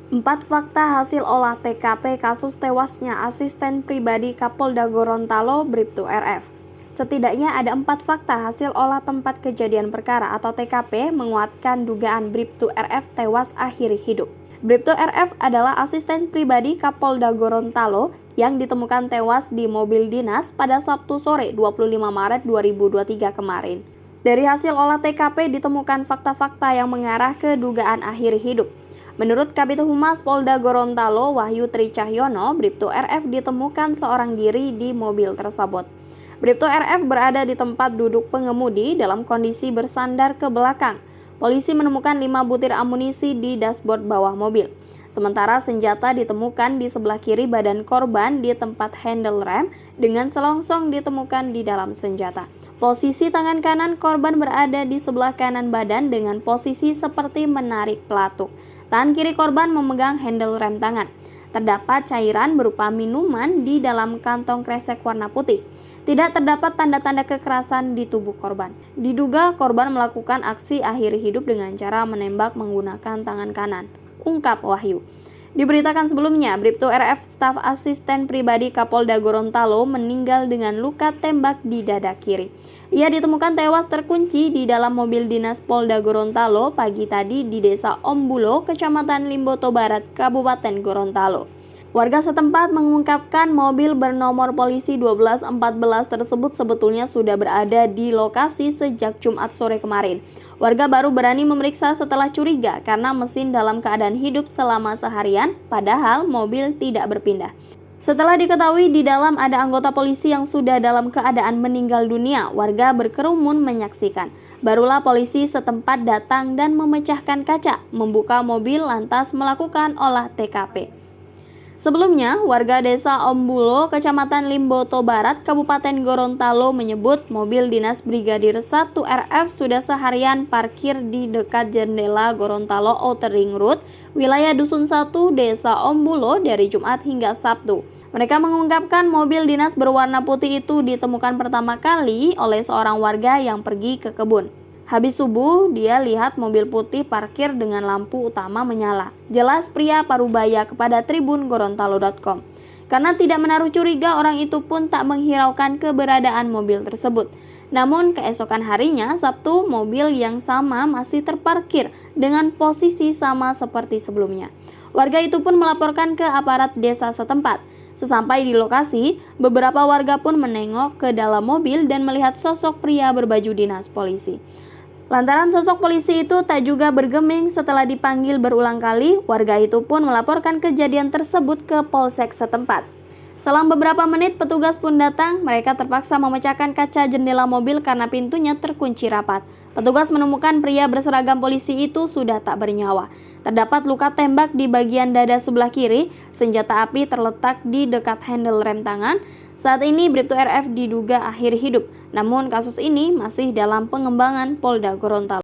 4 fakta hasil olah TKP kasus tewasnya asisten pribadi Kapolda Gorontalo Bribtu RF. Setidaknya ada 4 fakta hasil olah tempat kejadian perkara atau TKP menguatkan dugaan Bribtu RF tewas akhiri hidup. Bribtu RF adalah asisten pribadi Kapolda Gorontalo yang ditemukan tewas di mobil dinas pada Sabtu sore 25 Maret 2023 kemarin. Dari hasil olah TKP ditemukan fakta-fakta yang mengarah ke dugaan akhiri hidup. Menurut Kabid Humas Polda Gorontalo Wahyu Tricahyono, Bribtu RF ditemukan seorang diri di mobil tersebut. Bribtu RF berada di tempat duduk pengemudi dalam kondisi bersandar ke belakang. Polisi menemukan 5 butir amunisi di dashboard bawah mobil. Sementara senjata ditemukan di sebelah kiri badan korban di tempat handle rem dengan selongsong ditemukan di dalam senjata. Posisi tangan kanan korban berada di sebelah kanan badan dengan posisi seperti menarik pelatuk. Tangan kiri korban memegang handle rem tangan. Terdapat cairan berupa minuman di dalam kantong kresek warna putih. Tidak terdapat tanda-tanda kekerasan di tubuh korban. Diduga korban melakukan aksi akhiri hidup dengan cara menembak menggunakan tangan kanan, ungkap Wahyu. Diberitakan sebelumnya, Bribtu RF staf asisten pribadi Kapolda Gorontalo meninggal dengan luka tembak di dada kiri. Ia ditemukan tewas terkunci di dalam mobil dinas Polda Gorontalo pagi tadi di Desa Ombulo, Kecamatan Limboto Barat, Kabupaten Gorontalo. Warga setempat mengungkapkan mobil bernomor polisi 1214 tersebut sebetulnya sudah berada di lokasi sejak Jumat sore kemarin. Warga baru berani memeriksa setelah curiga karena mesin dalam keadaan hidup selama seharian, padahal mobil tidak berpindah. Setelah diketahui di dalam ada anggota polisi yang sudah dalam keadaan meninggal dunia, warga berkerumun menyaksikan. Barulah polisi setempat datang dan memecahkan kaca, membuka mobil lantas melakukan olah TKP. Sebelumnya, warga Desa Ombulo, Kecamatan Limboto Barat, Kabupaten Gorontalo menyebut mobil dinas Brigadir 1 RF sudah seharian parkir di dekat jendela Gorontalo Outer Ring Road, wilayah Dusun 1, Desa Ombulo dari Jumat hingga Sabtu. Mereka mengungkapkan mobil dinas berwarna putih itu ditemukan pertama kali oleh seorang warga yang pergi ke kebun. Habis subuh, dia lihat mobil putih parkir dengan lampu utama menyala. Jelas pria Parubaya kepada Tribun Gorontalo.com. Karena tidak menaruh curiga, orang itu pun tak menghiraukan keberadaan mobil tersebut. Namun keesokan harinya, Sabtu, mobil yang sama masih terparkir dengan posisi sama seperti sebelumnya. Warga itu pun melaporkan ke aparat desa setempat. Sesampai di lokasi, beberapa warga pun menengok ke dalam mobil dan melihat sosok pria berbaju dinas polisi. Lantaran sosok polisi itu tak juga bergeming setelah dipanggil berulang kali, warga itu pun melaporkan kejadian tersebut ke Polsek setempat. Selang beberapa menit petugas pun datang, mereka terpaksa memecahkan kaca jendela mobil karena pintunya terkunci rapat. Petugas menemukan pria berseragam polisi itu sudah tak bernyawa. Terdapat luka tembak di bagian dada sebelah kiri, senjata api terletak di dekat handle rem tangan. Saat ini Bribtu RF diduga akhir hidup, namun kasus ini masih dalam pengembangan Polda Gorontalo.